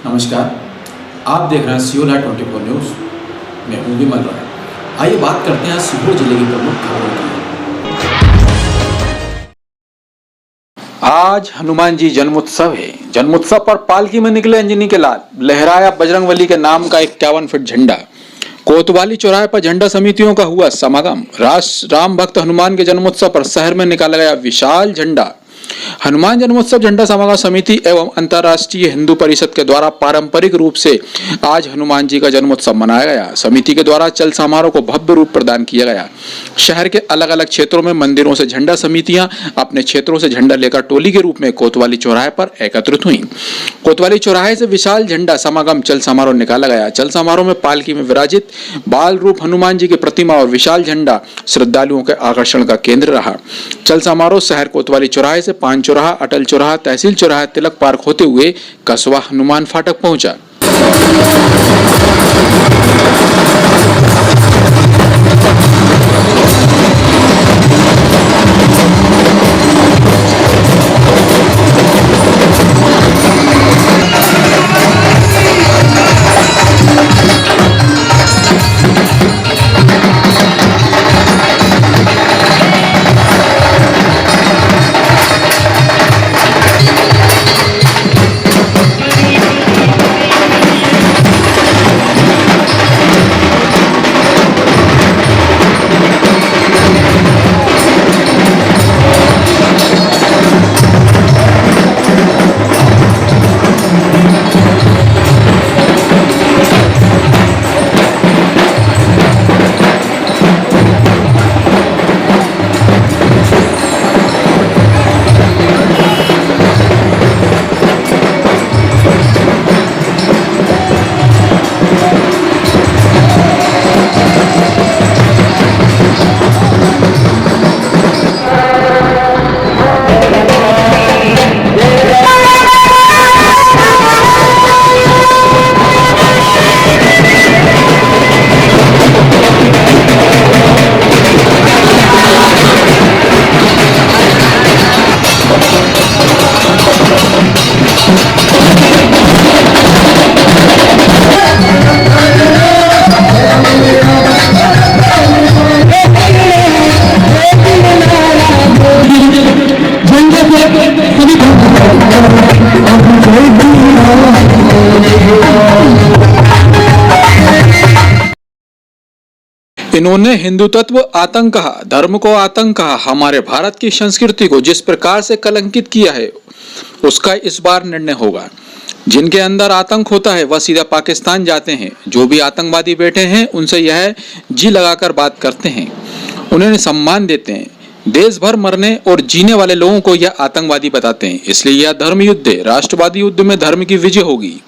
नमस्कार, आप देख रहे हैं सियोला 24 न्यूज़। मैं हूँ विमल राय। आइए बात करते हैं सीहोर जिले की प्रमुख खबरों की। आज हनुमान जी जन्मोत्सव है। जन्मोत्सव पर पालकी में निकले अंजनी के लाल, लहराया बजरंगबली के नाम का 51 फीट झंडा। कोतवाली चौराहे पर झंडा समितियों का हुआ समागम। राम भक्त हनुमान के जन्मोत्सव पर शहर में निकाला गया विशाल झंडा। हनुमान जन्मोत्सव झंडा समागम समिति एवं अंतर्राष्ट्रीय हिंदू परिषद के द्वारा पारंपरिक रूप से आज हनुमान जी का जन्मोत्सव मनाया गया। समिति के द्वारा चल समारोह को भव्य रूप प्रदान किया गया। शहर के अलग अलग क्षेत्रों में मंदिरों से झंडा समितियां अपने क्षेत्रों से झंडा लेकर टोली के रूप में कोतवाली चौराहे पर एकत्रित हुई। कोतवाली चौराहे से विशाल झंडा समागम चल समारोह निकाला गया। चल समारोह में पालकी में विराजित बाल रूप हनुमान जी की प्रतिमा और विशाल झंडा श्रद्धालुओं के आकर्षण का केंद्र रहा। चल समारोह शहर कोतवाली चौराहे से पान चौराहा, अटल चौराहा, तहसील चौराहा, तिलक पार्क होते हुए कसवा हनुमान फाटक पहुंचा। इन्होंने हिंदू तत्व आतंक कहा, धर्म को आतंक कहा। हमारे भारत की संस्कृति को जिस प्रकार से कलंकित किया है उसका इस बार निर्णय होगा। जिनके अंदर आतंक होता है वह सीधा पाकिस्तान जाते हैं। जो भी आतंकवादी बैठे हैं उनसे यह जी लगाकर बात करते हैं, उन्हें सम्मान देते हैं। देश भर मरने और जीने वाले लोगों को यह आतंकवादी बताते हैं। इसलिए यह धर्म युद्ध है। राष्ट्रवादी युद्ध में धर्म की विजय होगी।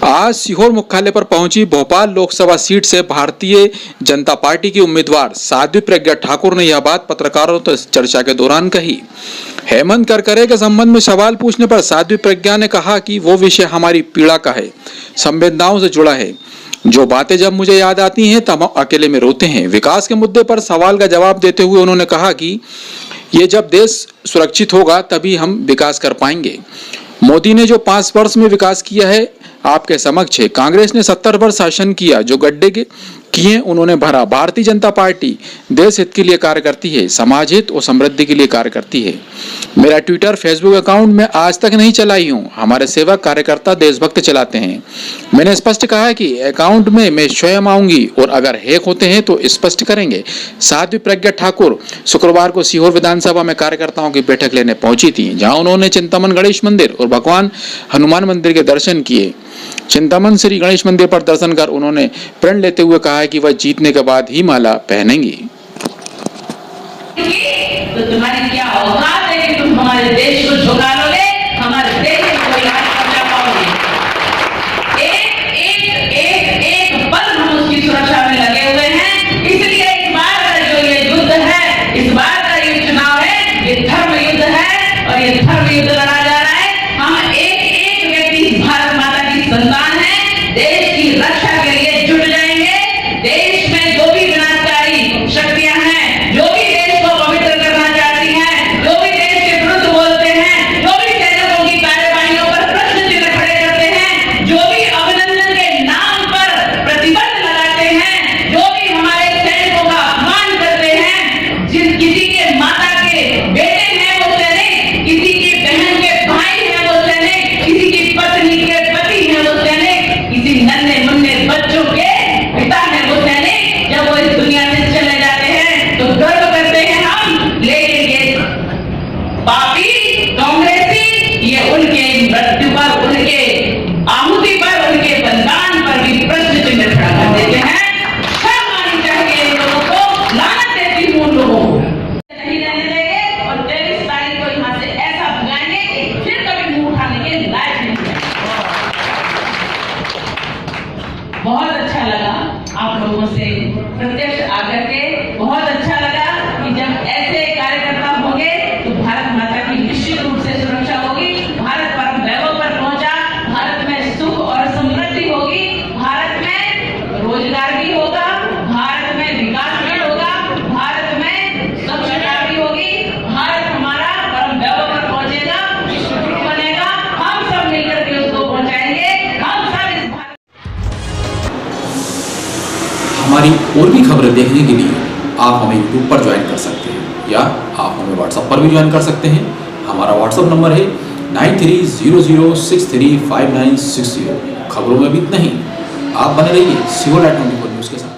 आज सीहोर मुख्यालय पर पहुंची भोपाल लोकसभा सीट से भारतीय जनता पार्टी की उम्मीदवार साध्वी प्रज्ञा ठाकुर ने यह बात पत्रकारों से चर्चा के दौरान कही। हेमंत करकरे के संबंध में सवाल पूछने पर साध्वी प्रज्ञा ने कहा कि वो विषय हमारी पीड़ा का है, संवेदनाओं से जुड़ा है। जो बातें जब मुझे याद आती हैं तब हम अकेले में रोते हैं। विकास के मुद्दे पर सवाल का जवाब देते हुए उन्होंने कहा कि ये जब देश सुरक्षित होगा तभी हम विकास कर पाएंगे। मोदी ने जो 5 वर्ष में विकास किया है आपके समक्ष है। कांग्रेस ने 70 वर्ष शासन किया, जो गड्ढे किए उन्होंने भरा। भारतीय जनता पार्टी देश हित के लिए कार्य करती है, समाज हित और समृद्धि के लिए कार्य करती है। मेरा ट्विटर फेसबुक अकाउंट में आज तक नहीं चलाई हूँ। हमारे सेवक कार्यकर्ता देशभक्त चलाते हैं। मैंने स्पष्ट कहा है कि अकाउंट में मैं स्वयं आऊंगी और अगर हैक होते हैं तो स्पष्ट करेंगे। साध्वी प्रज्ञा ठाकुर शुक्रवार को सीहोर विधानसभा में कार्यकर्ताओं की बैठक लेने पहुंची थी, जहां उन्होंने चिंतामन गणेश मंदिर और भगवान हनुमान मंदिर के दर्शन किए। चिंतामन श्री गणेश मंदिर पर दर्शन कर उन्होंने प्रण लेते हुए कहा कि वह जीतने के बाद ही माला पहनेंगी। तो तुम्हारी क्या औकात है कि तुम हमारे देश को झुका लोगे, हमारे देश को याद कर पाओगे। एक पल हम उसकी सुरक्षा में लगे हुए हैं। इसलिए इस बार का जो ये युद्ध है, इस बार का ये चुनाव है, ये धर्म युद्ध है और ये धर्म युद्ध लड़ा जा रहा है। हम एक व्यक्ति भारत माता की संतान है, देश की रक्षा के लिए जुट जाएंगे। देश में जो भी विनाशकारी शक्तियां हैं, जो भी देश को पवित्र करना चाहती हैं, जो भी देश के विरुद्ध बोलते हैं, जो भी सैनिकों की कार्य प्रत्यक्ष आकर के बहुत अच्छा लगा कि जब ऐसे कार्यकर्ता होंगे तो भारत माता की निश्चित रूप से सुरक्षा होगी, भारत परम वैभव पर पहुंचा, भारत में सुख और समृद्धि होगी, भारत में रोजगार भी होगा, भारत में विकास भी होगा, भारत में स्वच्छता भी होगी, भारत हमारा परम वैभव पर पहुंचेगा, विश्व गुरु बनेगा। हम सब मिलकर के उसको पहुंचाएंगे। हम सब इस भारत हमारी और भी खबरें देखने के लिए आप हमें यूट्यूब पर ज्वाइन कर सकते हैं या आप हमें व्हाट्सएप पर भी ज्वाइन कर सकते हैं। हमारा व्हाट्सएप नंबर है 9300635960। खबरों में भी इतना ही। आप बने रहिए Civil@24 न्यूज़ के साथ।